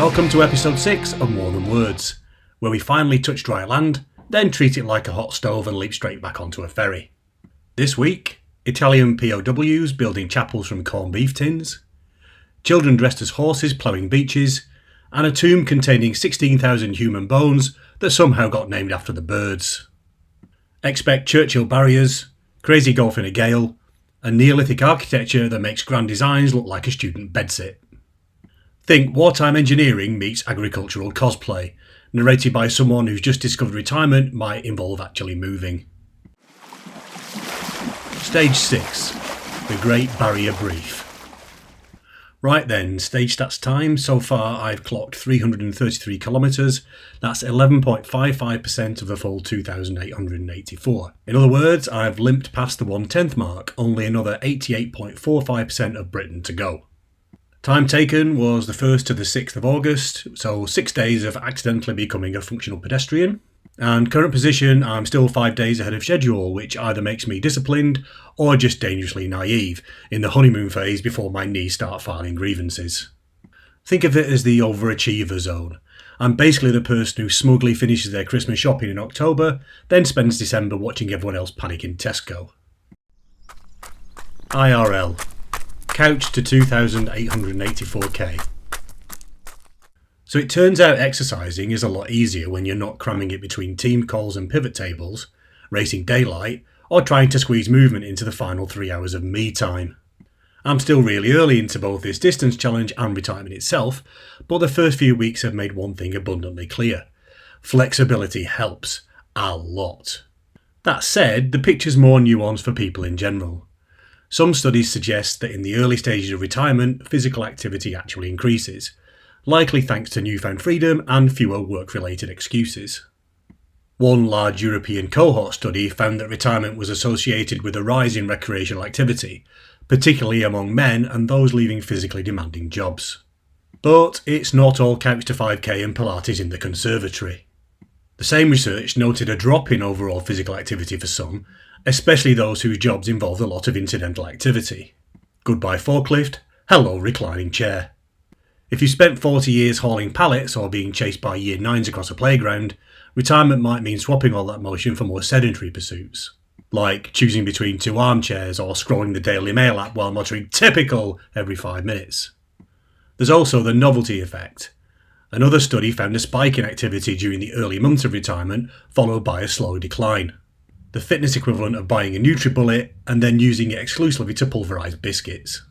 Welcome to episode 6 of More Than Words, where we finally touch dry land, then treat it like a hot stove and leap straight back onto a ferry. This week, Italian POWs building chapels from corned beef tins, children dressed as horses ploughing beaches, and a tomb containing 16,000 human bones that somehow got named after the birds. Expect Churchill barriers, crazy golf in a gale, and Neolithic architecture that makes grand designs look like a student bedsit. Think wartime engineering meets agricultural cosplay, narrated by someone who's just discovered retirement might involve actually moving. Stage 6. The Great Barrier Reef. Right then, stage stats time. So far I've clocked 333 kilometres, that's 11.55% of the full 2,884. In other words, I've limped past the 1/10th mark, only another 88.45% of Britain to go. Time taken was the 1st to the 6th of August, so 6 days of accidentally becoming a functional pedestrian. And current position, I'm still 5 days ahead of schedule, which either makes me disciplined or just dangerously naive, in the honeymoon phase before my knees start filing grievances. Think of it as the overachiever zone. I'm basically the person who smugly finishes their Christmas shopping in October, then spends December watching everyone else panic in Tesco. IRL. Couch to 2,884k. So it turns out exercising is a lot easier when you're not cramming it between team calls and pivot tables, racing daylight, or trying to squeeze movement into the final 3 hours of me time. I'm still really early into both this distance challenge and retirement itself, but the first few weeks have made one thing abundantly clear. Flexibility helps. A lot. That said, the picture's more nuanced for people in general. Some studies suggest that in the early stages of retirement, physical activity actually increases, likely thanks to newfound freedom and fewer work-related excuses. One large European cohort study found that retirement was associated with a rise in recreational activity, particularly among men and those leaving physically demanding jobs. But it's not all couch to 5k and Pilates in the conservatory. The same research noted a drop in overall physical activity for some, especially those whose jobs involved a lot of incidental activity. Goodbye forklift, hello reclining chair. If you spent 40 years hauling pallets or being chased by year 9s across a playground, retirement might mean swapping all that motion for more sedentary pursuits, like choosing between 2 armchairs or scrolling the Daily Mail app while muttering "typical" every 5 minutes. There's also the novelty effect. Another study found a spike in activity during the early months of retirement, followed by a slow decline. The fitness equivalent of buying a NutriBullet and then using it exclusively to pulverise biscuits.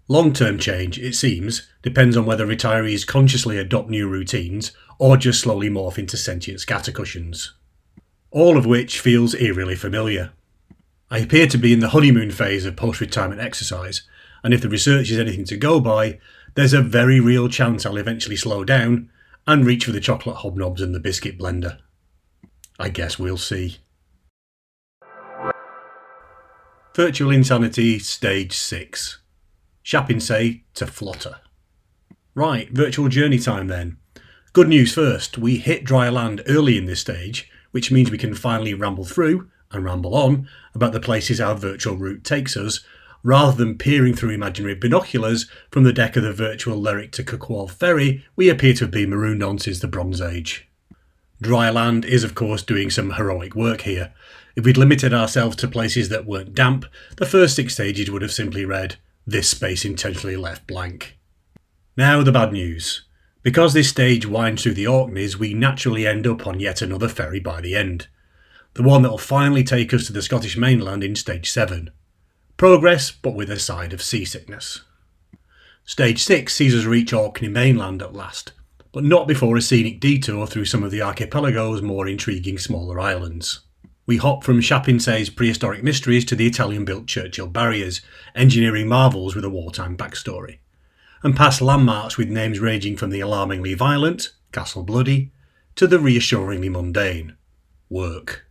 Long-term change, it seems, depends on whether retirees consciously adopt new routines or just slowly morph into sentient scattercushions. All of which feels eerily familiar. I appear to be in the honeymoon phase of post-retirement exercise, and if the research is anything to go by, there's a very real chance I'll eventually slow down and reach for the chocolate hobnobs and the biscuit blender. I guess we'll see. Virtual Insanity Stage 6. Shapinsay to Flotter. Right, virtual journey time then. Good news first, we hit dry land early in this stage, which means we can finally ramble through, and ramble on, about the places our virtual route takes us, rather than peering through imaginary binoculars from the deck of the virtual Lerwick to Kirkwall ferry we appear to have been marooned on since the Bronze Age. Dry land is of course doing some heroic work here. If we'd limited ourselves to places that weren't damp, the first 6 stages would have simply read, "This space intentionally left blank." Now the bad news. Because this stage winds through the Orkneys, we naturally end up on yet another ferry by the end. The one that will finally take us to the Scottish mainland in stage 7. Progress, but with a side of seasickness. Stage 6 sees us reach Orkney mainland at last, but not before a scenic detour through some of the archipelago's more intriguing smaller islands. We hop from Shapinsay's prehistoric mysteries to the Italian-built Churchill barriers, engineering marvels with a wartime backstory, and past landmarks with names ranging from the alarmingly violent, Castle Bloody, to the reassuringly mundane, Work.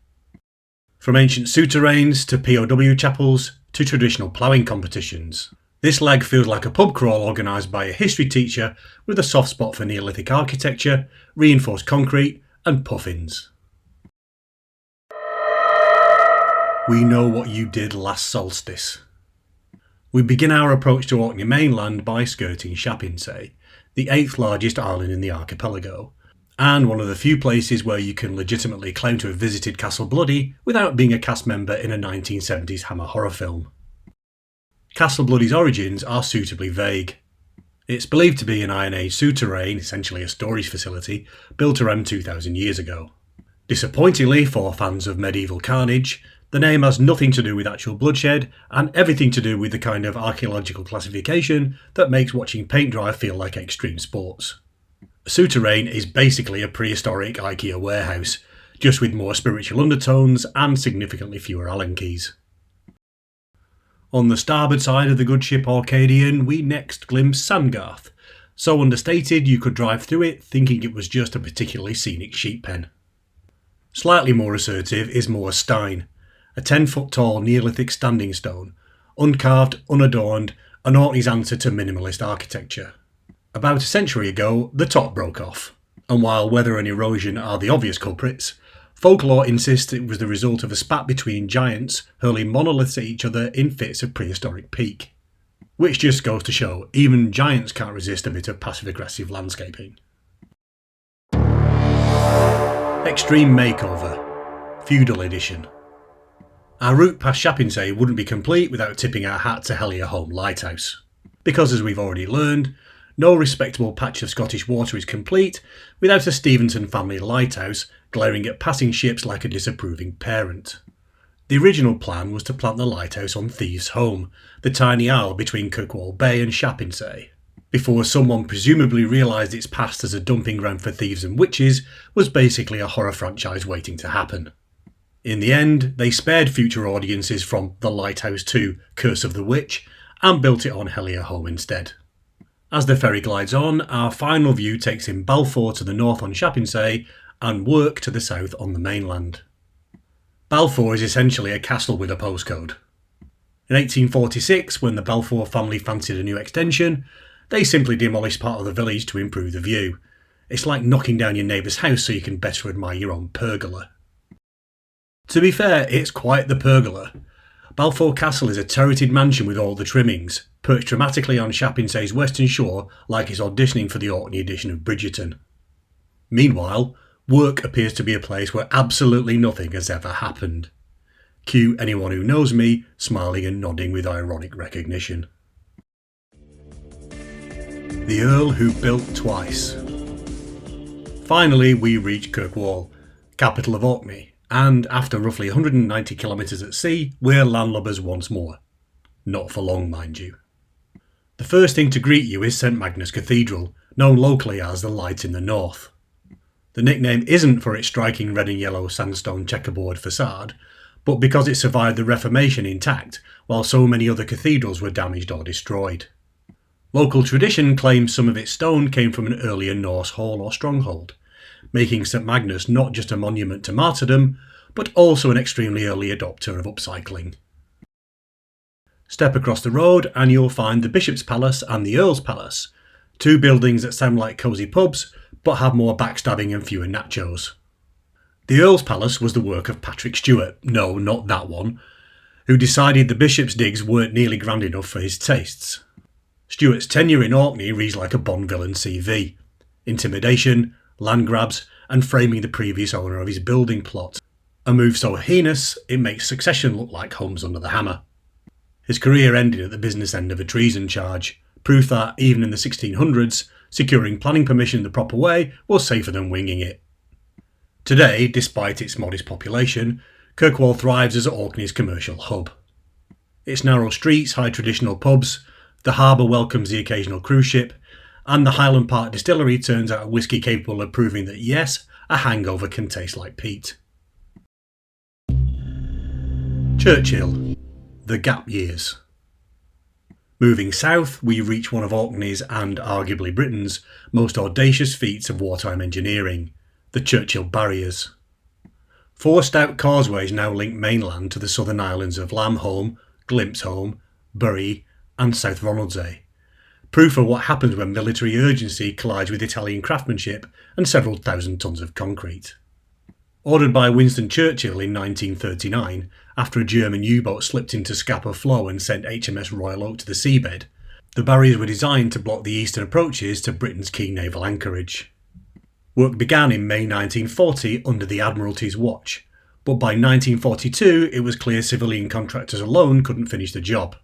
From ancient souterrains to POW chapels to traditional ploughing competitions. This leg feels like a pub crawl organised by a history teacher with a soft spot for Neolithic architecture, reinforced concrete and puffins. We know what you did last solstice. We begin our approach to Orkney mainland by skirting Shapinsay, the 8th largest island in the archipelago, and one of the few places where you can legitimately claim to have visited Castle Bloody without being a cast member in a 1970s Hammer horror film. Castle Bloody's origins are suitably vague. It's believed to be an Iron Age souterrain, essentially a storage facility, built around 2,000 years ago. Disappointingly for fans of medieval carnage, the name has nothing to do with actual bloodshed and everything to do with the kind of archaeological classification that makes watching paint dry feel like extreme sports. A souterrain is basically a prehistoric IKEA warehouse, just with more spiritual undertones and significantly fewer Allen keys. On the starboard side of the good ship Orcadian, we next glimpse Sandgarth, so understated you could drive through it thinking it was just a particularly scenic sheep pen. Slightly more assertive is Moor Stein, a 10-foot tall Neolithic standing stone, uncarved, unadorned, an Orkney's answer to minimalist architecture. About a century ago, the top broke off, and while weather and erosion are the obvious culprits, folklore insists it was the result of a spat between giants hurling monoliths at each other in fits of prehistoric pique. Which just goes to show, even giants can't resist a bit of passive-aggressive landscaping. Extreme Makeover, Feudal Edition. Our route past Shapinsay wouldn't be complete without tipping our hat to Hellier Home Lighthouse. Because as we've already learned, no respectable patch of Scottish water is complete without a Stevenson family lighthouse glaring at passing ships like a disapproving parent. The original plan was to plant the lighthouse on Thieves' Home, the tiny isle between Kirkwall Bay and Shapinsay, before someone presumably realised its past as a dumping ground for thieves and witches was basically a horror franchise waiting to happen. In the end, they spared future audiences from The Lighthouse 2 Curse of the Witch and built it on Hellier Home instead. As the ferry glides on, our final view takes in Balfour to the north on Shapinsay and Work to the south on the mainland. Balfour is essentially a castle with a postcode. In 1846, when the Balfour family fancied a new extension, they simply demolished part of the village to improve the view. It's like knocking down your neighbour's house so you can better admire your own pergola. To be fair, it's quite the pergola. Balfour Castle is a turreted mansion with all the trimmings, perched dramatically on Shapinsay's western shore like it's auditioning for the Orkney edition of Bridgerton. Meanwhile, Work appears to be a place where absolutely nothing has ever happened. Cue anyone who knows me, smiling and nodding with ironic recognition. The Earl Who Built Twice. Finally, we reach Kirkwall, capital of Orkney, and after roughly 190 kilometres at sea, we're landlubbers once more. Not for long, mind you. The first thing to greet you is St Magnus Cathedral, known locally as the Light in the North. The nickname isn't for its striking red and yellow sandstone checkerboard facade, but because it survived the Reformation intact, while so many other cathedrals were damaged or destroyed. Local tradition claims some of its stone came from an earlier Norse hall or stronghold, making St Magnus not just a monument to martyrdom, but also an extremely early adopter of upcycling. Step across the road and you'll find the Bishop's Palace and the Earl's Palace, two buildings that sound like cosy pubs, but have more backstabbing and fewer nachos. The Earl's Palace was the work of Patrick Stewart, no, not that one, who decided the Bishop's digs weren't nearly grand enough for his tastes. Stewart's tenure in Orkney reads like a Bond villain CV. Intimidation, land grabs, and framing the previous owner of his building plot. A move so heinous, it makes succession look like Holmes under the hammer. His career ended at the business end of a treason charge, proof that, even in the 1600s, securing planning permission the proper way was safer than winging it. Today, despite its modest population, Kirkwall thrives as Orkney's commercial hub. Its narrow streets hide traditional pubs, the harbour welcomes the occasional cruise ship, and the Highland Park distillery turns out a whisky capable of proving that yes, a hangover can taste like peat. Churchill, the Gap Years. Moving south, we reach one of Orkney's and arguably Britain's most audacious feats of wartime engineering, the Churchill Barriers. 4 stout causeways now link mainland to the southern islands of Lamholm, Glimpsholm, Bury and South Ronaldsay, proof of what happens when military urgency collides with Italian craftsmanship and several thousand tons of concrete. Ordered by Winston Churchill in 1939, after a German U-boat slipped into Scapa Flow and sent HMS Royal Oak to the seabed, The barriers were designed to block the eastern approaches to Britain's key naval anchorage. Work began in May 1940 under the Admiralty's watch, but by 1942 it was clear civilian contractors alone couldn't finish the job.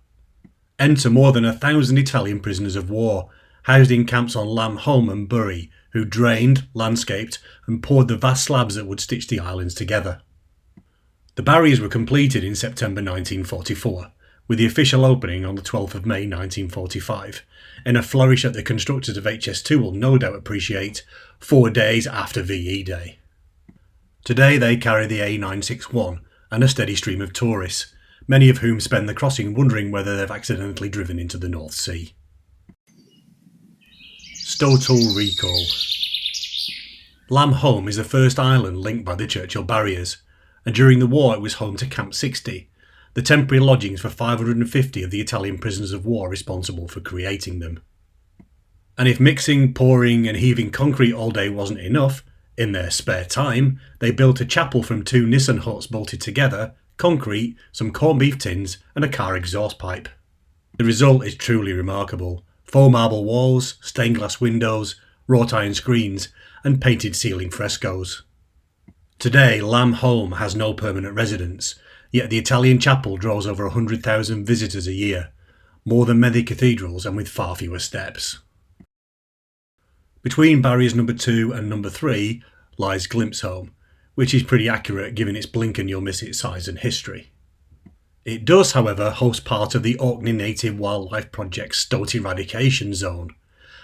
Enter more than 1,000 Italian prisoners of war, housed in camps on Lamb Home and Bury, who drained, landscaped and poured the vast slabs that would stitch the islands together. The barriers were completed in September 1944, with the official opening on the 12th of May 1945, in a flourish that the constructors of HS2 will no doubt appreciate, 4 days after VE Day. Today they carry the A961 and a steady stream of tourists, many of whom spend the crossing wondering whether they've accidentally driven into the North Sea. Stotal Recall. Lamb Home is the first island linked by the Churchill barriers, and during the war it was home to Camp 60, the temporary lodgings for 550 of the Italian prisoners of war responsible for creating them. And if mixing, pouring and heaving concrete all day wasn't enough, in their spare time they built a chapel from 2 Nissen huts bolted together, concrete, some corned beef tins and a car exhaust pipe. The result is truly remarkable. Faux marble walls, stained glass windows, wrought iron screens and painted ceiling frescoes. Today Lamb Home has no permanent residents, yet the Italian chapel draws over 100,000 visitors a year, more than many cathedrals and with far fewer steps. Between barriers number 2 and number 3 lies Glimpse Home, which is pretty accurate given its blink and you'll miss its size and history. It does, however, host part of the Orkney Native Wildlife Project's Stoat Eradication Zone,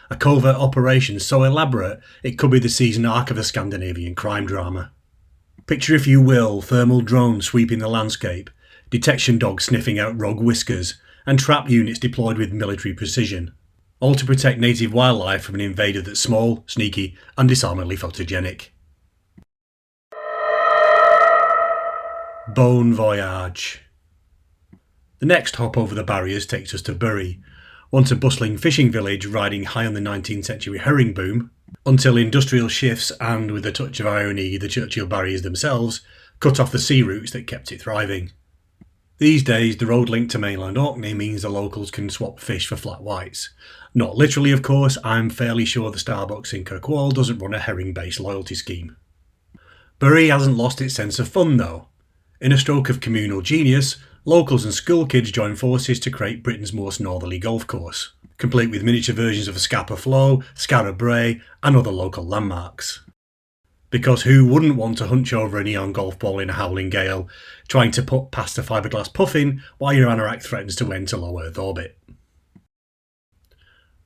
a covert operation so elaborate it could be the season arc of a Scandinavian crime drama. Picture, if you will, thermal drones sweeping the landscape, detection dogs sniffing out rogue whiskers, and trap units deployed with military precision, all to protect native wildlife from an invader that's small, sneaky and disarmingly photogenic. Bon Voyage. The next hop over the barriers takes us to Bury, once a bustling fishing village riding high on the 19th century herring boom, until industrial shifts and, with a touch of irony, the Churchill barriers themselves cut off the sea routes that kept it thriving. These days the road link to mainland Orkney means the locals can swap fish for flat whites. Not literally, of course. I'm fairly sure the Starbucks in Kirkwall doesn't run a herring-based loyalty scheme. Bury hasn't lost its sense of fun though. In a stroke of communal genius, locals and school kids join forces to create Britain's most northerly golf course, complete with miniature versions of Scapa Flow, Scarra Bray and other local landmarks. Because who wouldn't want to hunch over a neon golf ball in a howling gale, trying to put past a fiberglass puffin while your anorak threatens to enter low Earth orbit?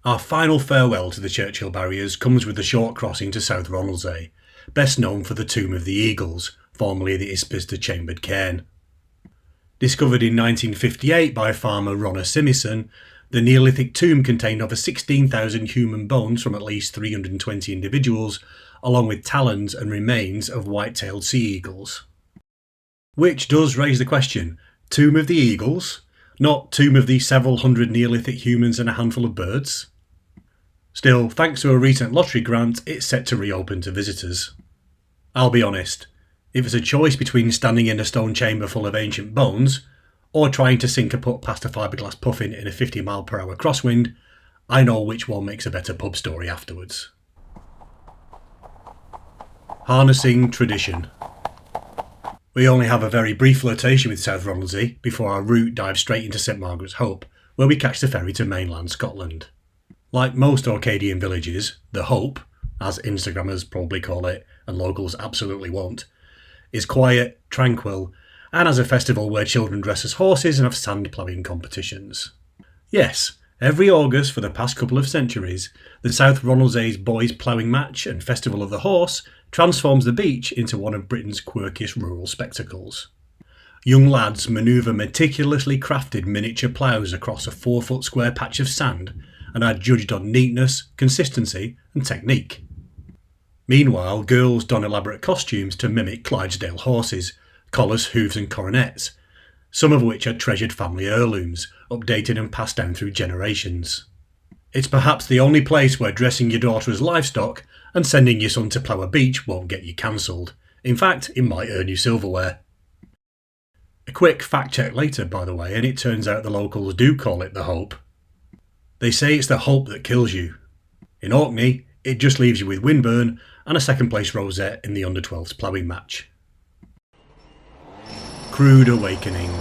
Our final farewell to the Churchill barriers comes with the short crossing to South Ronaldsay, best known for the Tomb of the Eagles, formerly the Isbister Chambered Cairn. Discovered in 1958 by farmer Ronna Simison, the Neolithic tomb contained over 16,000 human bones from at least 320 individuals, along with talons and remains of white-tailed sea eagles. Which does raise the question, Tomb of the Eagles, not Tomb of the several hundred Neolithic humans and a handful of birds? Still, thanks to a recent lottery grant, it's set to reopen to visitors. I'll be honest, if it's a choice between standing in a stone chamber full of ancient bones, or trying to sink a putt past a fiberglass puffin in a 50-mile-per-hour crosswind, I know which one makes a better pub story afterwards. Harnessing tradition. We only have a very brief flirtation with South Ronaldsay before our route dives straight into St Margaret's Hope, where we catch the ferry to mainland Scotland. Like most Orcadian villages, the Hope, as Instagrammers probably call it, and locals absolutely won't, is quiet, tranquil, and has a festival where children dress as horses and have sand ploughing competitions. Yes, every August for the past couple of centuries, the South Ronaldsay's Boys Ploughing Match and Festival of the Horse transforms the beach into one of Britain's quirkiest rural spectacles. Young lads manoeuvre meticulously crafted miniature ploughs across a 4-foot square patch of sand and are judged on neatness, consistency and technique. Meanwhile, girls don elaborate costumes to mimic Clydesdale horses, collars, hooves and coronets, some of which are treasured family heirlooms, updated and passed down through generations. It's perhaps the only place where dressing your daughter as livestock and sending your son to plough a beach won't get you cancelled. In fact, it might earn you silverware. A quick fact check later, by the way, and it turns out the locals do call it the Hope. They say it's the hope that kills you. In Orkney, it just leaves you with windburn and a second place rosette in the under-12s ploughing match. Crude awakening.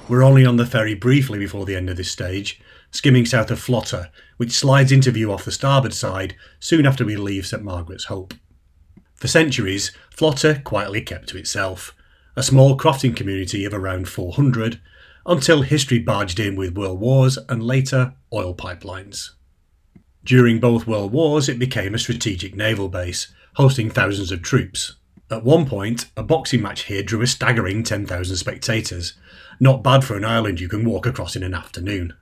We're only on the ferry briefly before the end of this stage, skimming south of Flotter, which slides into view off the starboard side soon after we leave St Margaret's Hope. For centuries, Flotter quietly kept to itself, a small crofting community of around 400, until history barged in with world wars and later oil pipelines. During both world wars, it became a strategic naval base, hosting thousands of troops. At one point, a boxing match here drew a staggering 10,000 spectators, not bad for an island you can walk across in an afternoon.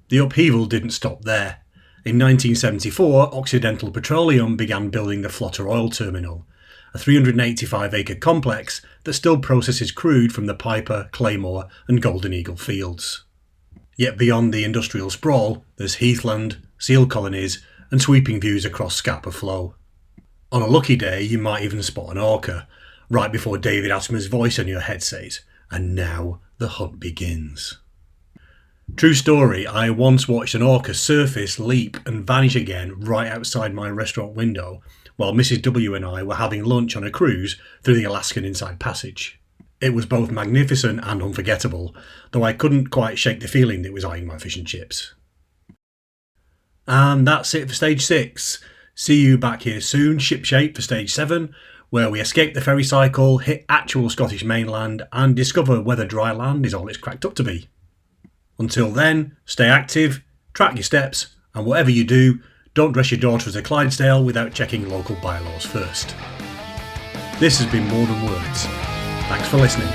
The upheaval didn't stop there. In 1974, Occidental Petroleum began building the Flotter Oil Terminal, a 385-acre complex that still processes crude from the Piper, Claymore and Golden Eagle fields. Yet beyond the industrial sprawl, there's heathland, seal colonies and sweeping views across Scapa Flow. On a lucky day, you might even spot an orca, right before David Attenborough's voice on your head says, "And now the hunt begins." True story, I once watched an orca surface, leap and vanish again right outside my restaurant window while Mrs W and I were having lunch on a cruise through the Alaskan Inside Passage. It was both magnificent and unforgettable, though I couldn't quite shake the feeling that it was eyeing my fish and chips. And that's it for Stage 6. See you back here soon, shipshape for Stage 7, where we escape the ferry cycle, hit actual Scottish mainland and discover whether dry land is all it's cracked up to be. Until then, stay active, track your steps, and whatever you do, don't dress your daughter as a Clydesdale without checking local bylaws first. This has been More Than Words. Thanks for listening.